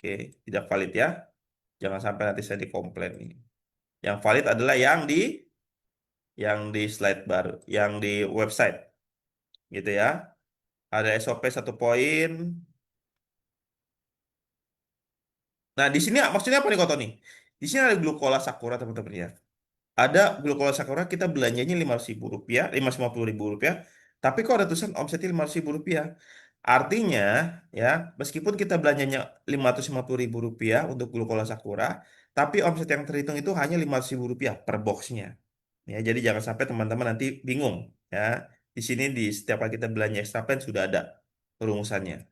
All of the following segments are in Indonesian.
Oke, tidak valid ya. Jangan sampai nanti saya dikomplain nih. Yang valid adalah yang di slide baru, yang di website, gitu ya. Ada SOP 1 poin. Nah, di sini maksudnya apa nih Koto nih? Di sini ada glukola sakura teman-teman ya. Ada glukola sakura kita belanjanya Rp500.000, Rp550.000, tapi kok ada tulisan omsetnya Rp500.000. Artinya ya, meskipun kita belanjanya Rp550.000 untuk glukola sakura, tapi omset yang terhitung itu hanya Rp500.000 per boxnya. Ya, jadi jangan sampai teman-teman nanti bingung ya. Di sini di setiap kali kita belanja extra plan sudah ada rumusannya.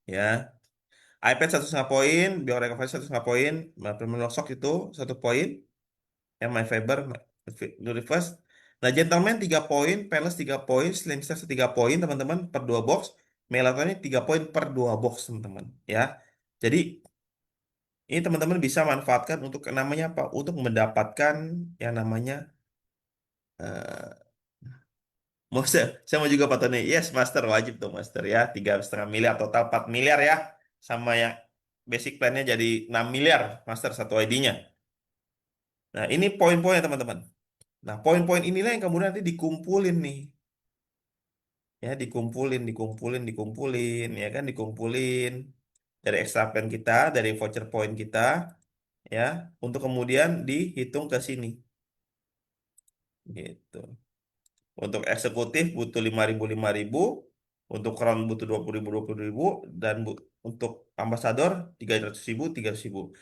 Ya, iPad 1,5 poin, BioRecovery 1,5 poin, Shock itu 1 poin, ya My Fiber, Nurifast. Nah, Gentleman 3 poin, Painless 3 poin, Slim Stars 3 poin, teman-teman, per 2 box. Melatonin 3 poin per 2 box, teman-teman. Ya, jadi ini teman-teman bisa manfaatkan untuk namanya apa? Untuk mendapatkan yang namanya saya mau juga Pak Tony. Yes, Master wajib tuh Master ya. 3,5 miliar total 4 miliar ya. Sama yang basic plan-nya jadi 6 miliar Master satu ID-nya. Nah, ini poin-poinnya teman-teman. Nah, poin-poin inilah yang kemudian nanti dikumpulin nih. Ya, dikumpulin, ya kan, dikumpulin dari extra plan kita, dari voucher point kita, ya, untuk kemudian dihitung ke sini, gitu. Untuk eksekutif butuh 5.000, untuk crown butuh 20.000, dan untuk ambasador 300.000.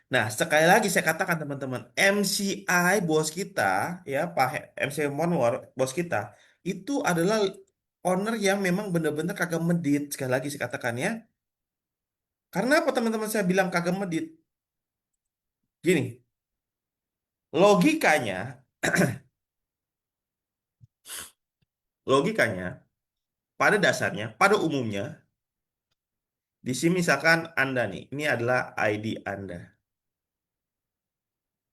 Nah, sekali lagi saya katakan teman-teman, MCI bos kita, ya Pak MCI Monwar bos kita, itu adalah owner yang memang benar-benar kagak medit. Sekali lagi saya katakan ya. Karena apa teman-teman saya bilang kagak medit? Gini, logikanya, logikanya, pada dasarnya, pada umumnya, di sini misalkan Anda nih, ini adalah ID Anda,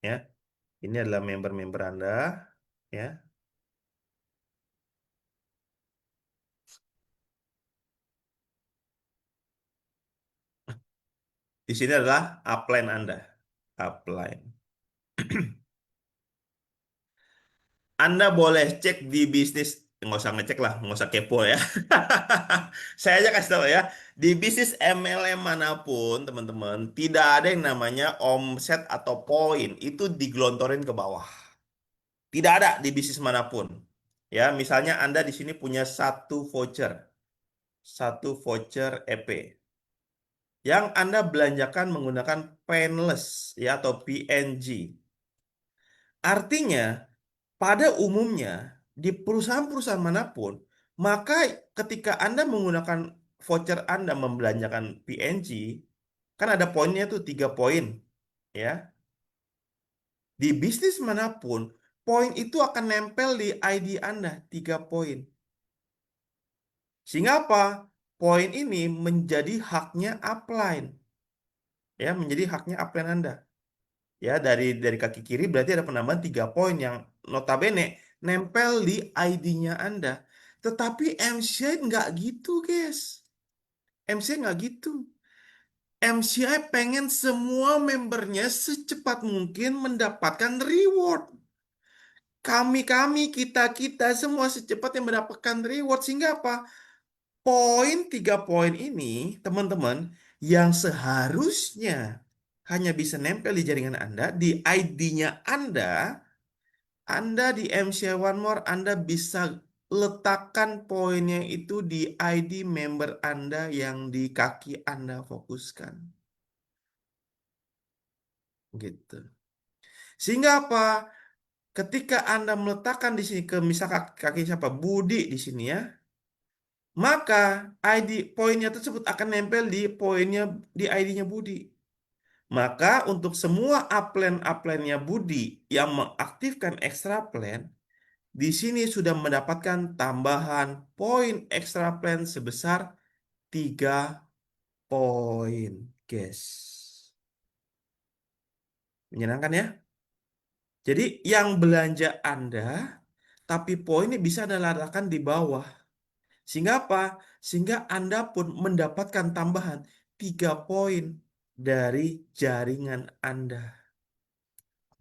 ya. Ini adalah member-member Anda, ya. Di sini adalah upline Anda, upline. Anda boleh cek di bisnis, nggak usah ngecek lah, nggak usah kepo ya. Saya aja kasih tahu ya, di bisnis MLM manapun, teman-teman, tidak ada yang namanya omset atau poin itu digelontorin ke bawah. Tidak ada di bisnis manapun. Ya, misalnya Anda di sini punya satu voucher EP yang Anda belanjakan menggunakan Painless ya atau PNG. Artinya, pada umumnya, di perusahaan-perusahaan manapun, maka ketika Anda menggunakan voucher Anda membelanjakan PNG, kan ada poinnya tuh 3 poin, ya. Di bisnis manapun, poin itu akan nempel di ID Anda, 3 poin. Sehingga apa? Poin ini menjadi haknya upline, ya, menjadi haknya upline Anda. Ya, dari kaki kiri berarti ada penambahan 3 poin yang notabene nempel di ID-nya Anda. Tetapi MCI nggak gitu, guys. MCI nggak gitu. MCI pengen semua membernya secepat mungkin mendapatkan reward. Kita semua secepatnya mendapatkan reward. Sehingga apa? Poin 3 poin ini, teman-teman, yang seharusnya hanya bisa nempel di jaringan Anda, di ID-nya Anda di MCI One More, Anda bisa letakkan poinnya itu di ID member Anda yang di kaki Anda fokuskan. Gitu. Sehingga apa? Ketika Anda meletakkan di sini ke misal kaki siapa? Budi di sini ya. Maka ID poinnya tersebut akan nempel di poinnya di ID-nya Budi. Maka untuk semua upline-upline-nya Budi yang mengaktifkan extra plan, di sini sudah mendapatkan tambahan poin extra plan sebesar 3 poin, guys. Menyenangkan ya? Jadi yang belanja Anda, tapi poinnya bisa Anda letakkan di bawah. Sehingga apa? Sehingga Anda pun mendapatkan tambahan. 3 poin dari jaringan Anda.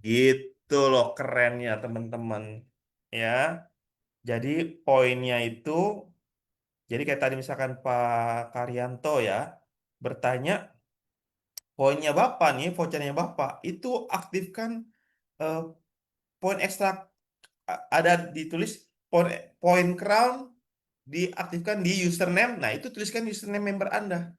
Gitu loh kerennya teman-teman. Ya, jadi poinnya itu, jadi kayak tadi misalkan Pak Karyanto ya, bertanya poinnya Bapak nih, vouchernya Bapak, itu aktifkan eh, poin ekstra, ada ditulis poin poin crown diaktifkan di username. Nah, itu tuliskan username member Anda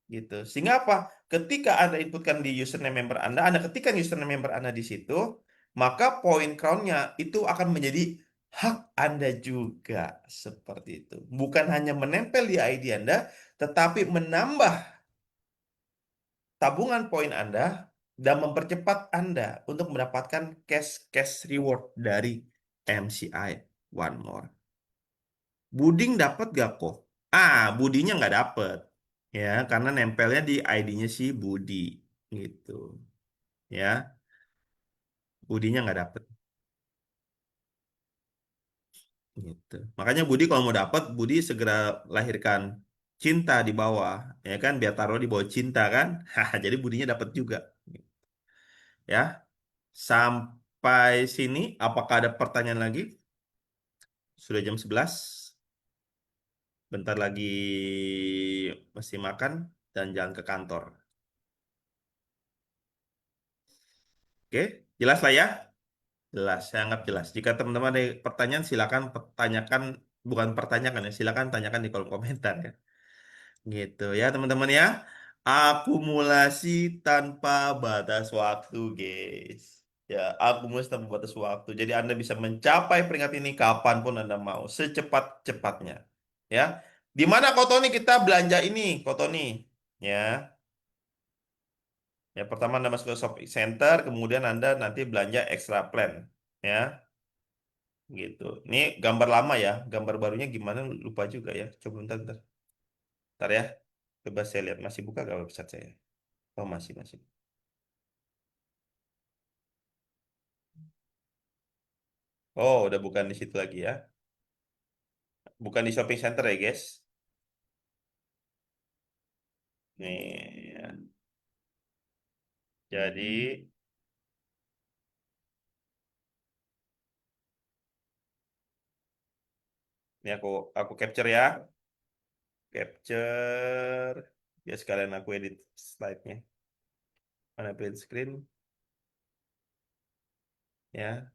gitu. Sehingga apa? Ketika Anda inputkan di username member Anda, Anda ketikkan username member Anda di situ, maka poin crown-nya itu akan menjadi hak Anda juga seperti itu. Bukan hanya menempel di ID Anda, tetapi menambah tabungan poin Anda dan mempercepat Anda untuk mendapatkan cash reward dari MCI One More. Buding dapat gak kok? Budinya nggak dapet ya, karena nempelnya di ID-nya si Budi gitu ya. Budinya nggak dapet gitu. Makanya Budi kalau mau dapet, Budi segera lahirkan cinta di bawah ya kan, biar taruh di bawah cinta kan. Jadi Budinya dapet juga ya. Sampai sini apakah ada pertanyaan lagi? Sudah jam 11, bentar lagi mesti makan dan jalan ke kantor. Oke, jelas lah ya. Jelas, saya anggap jelas. Jika teman-teman ada pertanyaan, silakan pertanyakan, bukan pertanyakan ya, silakan tanyakan di kolom komentar ya. Gitu ya teman-teman ya. Akumulasi tanpa batas waktu, guys. Ya, akumulasi tanpa batas waktu. Jadi Anda bisa mencapai peringkat ini kapanpun Anda mau, secepat-cepatnya. Ya. Di mana Kotoni kita belanja ini, Kotoni? Ya. Ya, pertama Anda masuk ke shopping center, kemudian Anda nanti belanja extra plan. Ya. Gitu. Ini gambar lama ya, gambar barunya gimana lupa juga ya. Coba bentar, bentar. Bentar ya. Coba saya lihat masih buka gak website saya. Oh masih masih. Oh udah bukan di situ lagi ya. Bukan di shopping center ya guys. Nih ya. Jadi ini aku capture ya. Capture. Ya sekalian aku edit slide-nya. Mana print screen ya.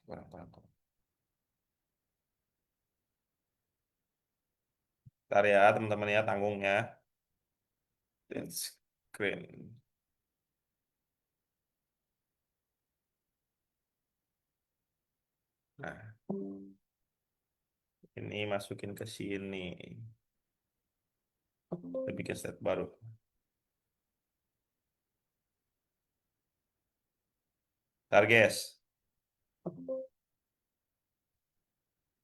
Kurang kurang kurang. Ntar ya teman-teman ya tanggungnya. Print screen. Nah, ini masukin ke sini. Kita bikin slide baru. Ntar guys.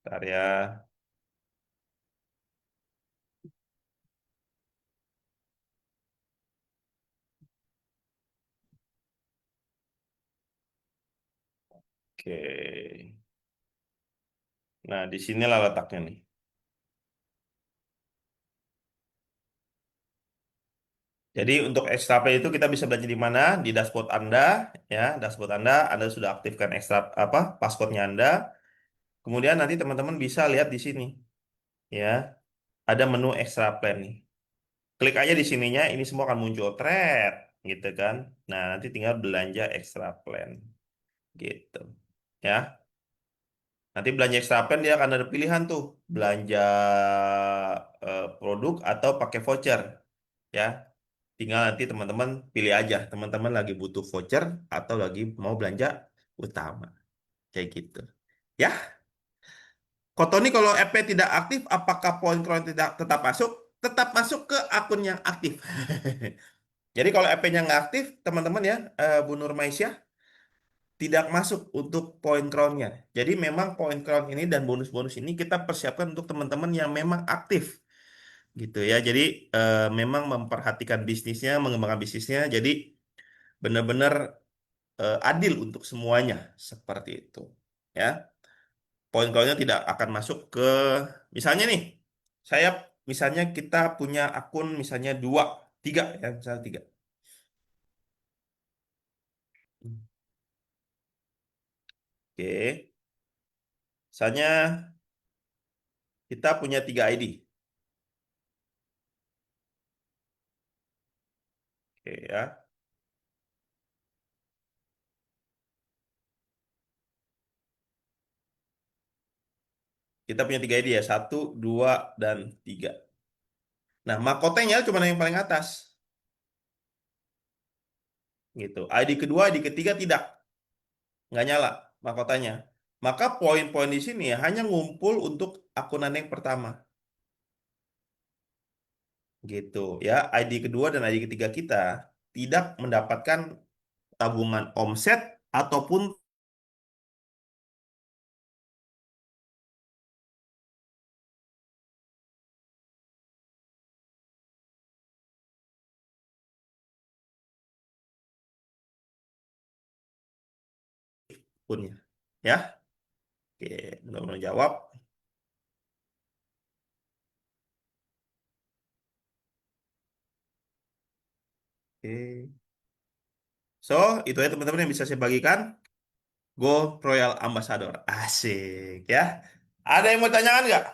Ntar ya. Oke. Nah, di sinilah letaknya nih. Jadi untuk extra pay itu kita bisa belanja di mana? Di dashboard Anda, ya, dashboard Anda sudah aktifkan extra apa? Passwordnya Anda. Kemudian nanti teman-teman bisa lihat di sini, ya, ada menu extra plan nih. Klik aja di sininya, ini semua akan muncul thread, gitu kan. Nah, nanti tinggal belanja extra plan, gitu, ya. Nanti belanja extra plan dia akan ada pilihan tuh, belanja produk atau pakai voucher, ya. Tinggal nanti teman-teman pilih aja, teman-teman lagi butuh voucher atau lagi mau belanja utama. Kayak gitu. Ya, Kotoni kalau EP tidak aktif, apakah poin krono tidak tetap masuk? Tetap masuk ke akun yang aktif. Jadi kalau EP-nya nggak aktif, teman-teman ya, Bu Nurmaisyah, tidak masuk untuk poin crown-nya. Jadi memang poin crown ini dan bonus-bonus ini kita persiapkan untuk teman-teman yang memang aktif. Gitu ya. Jadi memang memperhatikan bisnisnya, mengembangkan bisnisnya. Jadi benar-benar adil untuk semuanya seperti itu ya. Poin-poinnya tidak akan masuk ke, misalnya nih, saya misalnya kita punya akun misalnya dua, tiga ya, misalnya tiga. Oke, misalnya kita punya tiga ID. Oke ya, kita punya tiga ID ya, satu, dua, dan tiga. Nah, mahkotanya cuma yang paling atas, gitu. ID kedua, ID ketiga tidak, nggak nyala mahkotanya. Maka poin-poin di sini hanya ngumpul untuk akunan yang pertama, gitu ya. ID kedua dan ID ketiga kita tidak mendapatkan tabungan omset ataupun punnya. Ya, oke, mudah-mudahan jawab. Oke. So, itu ya teman-teman yang bisa saya bagikan. Go Royal Ambassador. Asik ya. Ada yang mau tanyakan nggak?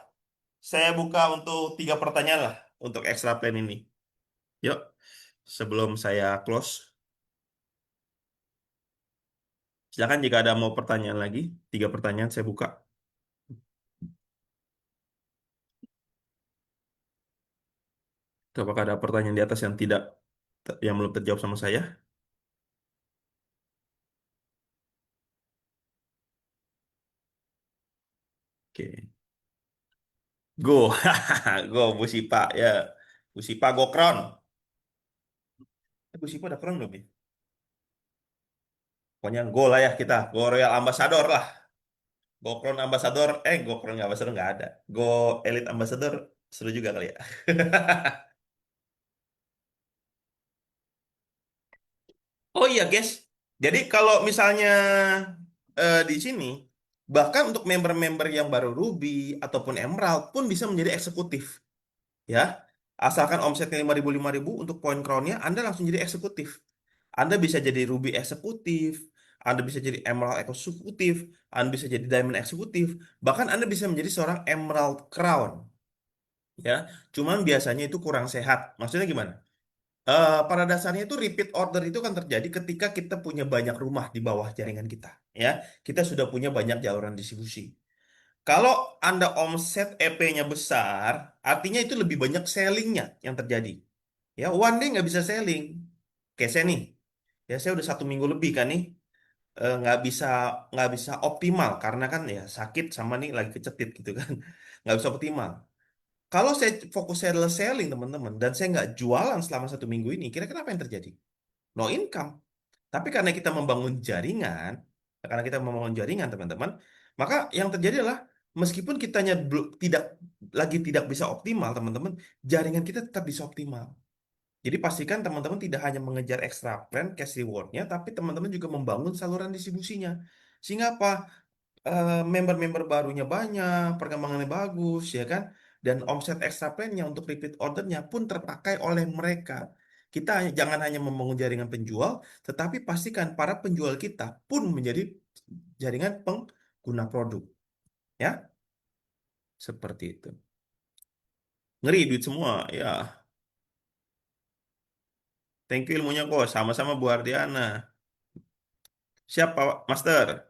Saya buka untuk tiga pertanyaan lah untuk extra plan ini. Yuk, sebelum saya close, silakan jika ada mau pertanyaan lagi. Tiga pertanyaan saya buka. Apakah ada pertanyaan di atas yang tidak, yang belum terjawab sama saya? Oke. Go. Go, Bu Sipa. Ya. Bu Sipa, go Crown. Bu Sipa ada Crown belum ya? Pokoknya go lah ya kita. Go Royal Ambassador lah. Go Crown Ambassador. Go Crown Ambassador nggak ada. Go Elite Ambassador. Seru juga kali ya. Oh iya, guys. Jadi kalau misalnya di sini, bahkan untuk member-member yang baru Ruby ataupun Emerald pun bisa menjadi eksekutif. Ya, asalkan omsetnya 5.000 untuk poin crownnya, Anda langsung jadi eksekutif. Anda bisa jadi Ruby eksekutif, Anda bisa jadi Emerald eksekutif, Anda bisa jadi Diamond eksekutif, bahkan Anda bisa menjadi seorang Emerald Crown. Ya, cuman biasanya itu kurang sehat. Maksudnya gimana? Pada dasarnya itu repeat order itu kan terjadi ketika kita punya banyak rumah di bawah jaringan kita. Ya, kita sudah punya banyak jaluran distribusi. Kalau Anda omset EP-nya besar, artinya itu lebih banyak sellingnya yang terjadi. Ya, one day nggak bisa selling. Kayak saya nih, ya saya udah 1 minggu lebih kan nih, nggak bisa optimal karena kan ya sakit sama nih lagi kecetit gitu kan, nggak bisa optimal. Kalau saya fokus saya adalah selling teman-teman dan saya nggak jualan selama 1 minggu ini, kira-kira apa yang terjadi? No income. Tapi karena kita membangun jaringan teman-teman, maka yang terjadi adalah meskipun kitanya tidak bisa optimal teman-teman, jaringan kita tetap bisa optimal. Jadi pastikan teman-teman tidak hanya mengejar extra plan cash rewardnya, tapi teman-teman juga membangun saluran distribusinya. Sehingga apa? Member-member barunya banyak, perkembangannya bagus, ya kan? Dan omset extra plan-nya untuk repeat ordernya pun terpakai oleh mereka. Kita jangan hanya membangun jaringan penjual, tetapi pastikan para penjual kita pun menjadi jaringan pengguna produk. Ya, seperti itu. Ngeri duit semua, ya. Thank you ilmunya kok. Sama-sama Bu Ardiana. Siapa, Master?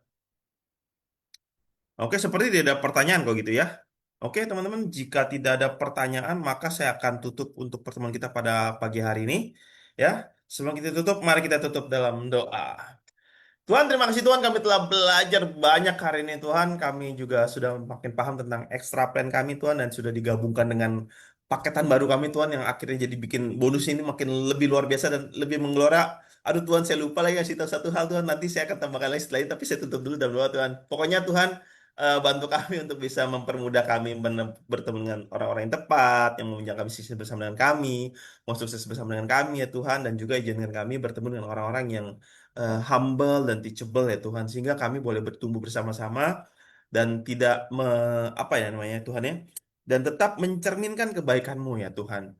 Oke, seperti tidak ada pertanyaan kok gitu ya. Oke, teman-teman, jika tidak ada pertanyaan, maka saya akan tutup untuk pertemuan kita pada pagi hari ini. Ya, sebelum kita tutup, mari kita tutup dalam doa. Tuhan, terima kasih Tuhan, kami telah belajar banyak hari ini Tuhan. Kami juga sudah makin paham tentang extra plan kami Tuhan dan sudah digabungkan dengan paketan baru kami Tuhan yang akhirnya jadi bikin bonus ini makin lebih luar biasa dan lebih menggelora. Aduh Tuhan, saya lupa lagi ngasih tahu satu hal Tuhan. Nanti saya akan tambahkan lagi setelah ini, tapi saya tutup dulu dalam doa Tuhan. Pokoknya Tuhan, bantu kami untuk bisa mempermudah kami bertemu dengan orang-orang yang tepat, yang menjaga bisnis bersama dengan kami, mau sukses bersama dengan kami ya Tuhan, dan juga izinkan kami bertemu dengan orang-orang yang humble dan teachable ya Tuhan sehingga kami boleh bertumbuh bersama-sama dan tidak apa ya namanya Tuhan ya dan tetap mencerminkan kebaikan-Mu ya Tuhan.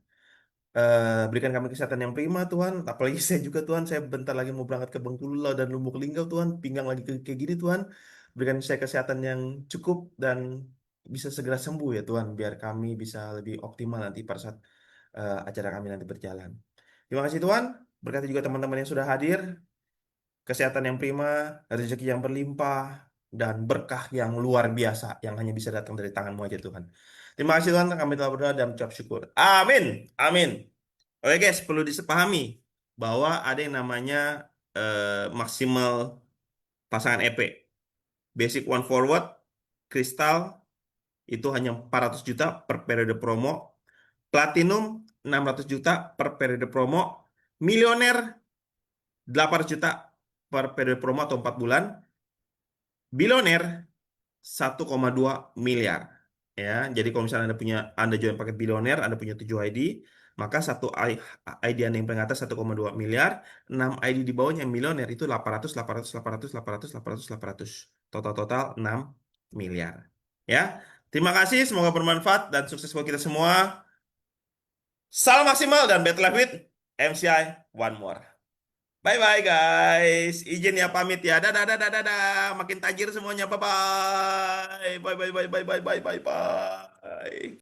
Berikan kami kesehatan yang prima Tuhan. Apalagi saya juga Tuhan, saya bentar lagi mau berangkat ke Bengkulu dan Lubuk Linggau Tuhan. Pinggang lagi kayak gini Tuhan. Berikan saya kesehatan yang cukup dan bisa segera sembuh ya Tuhan. Biar kami bisa lebih optimal nanti pada saat acara kami nanti berjalan. Terima kasih Tuhan. Berkati juga teman-teman yang sudah hadir. Kesehatan yang prima, rezeki yang berlimpah, dan berkah yang luar biasa yang hanya bisa datang dari tangan-Mu aja Tuhan. Terima kasih Tuhan, kami telah berdoa dan mengucap syukur. Amin. Amin. Oke guys, perlu disepahami bahwa ada yang namanya maksimal pasangan EP. Basic One Forward, Kristal itu hanya 400 juta per periode promo. Platinum 600 juta per periode promo. Milioner 800 juta per periode promo atau 4 bulan. Bilioner 1,2 miliar. Ya, jadi kalau misalnya Anda join paket bilioner, Anda punya 7 ID, maka satu ID Anda yang paling atas 1,2 miliar, 6 ID di bawahnya yang milioner itu 800, 800, 800, 800, 800, 800. Total-total 6 miliar. Ya. Terima kasih, semoga bermanfaat dan sukses buat kita semua. Salam maksimal dan better life with MCI one more. Bye bye guys. Izin ya pamit ya. Dadah dadah dadah. Makin tajir semuanya. Bye bye. Bye bye bye bye bye bye bye bye.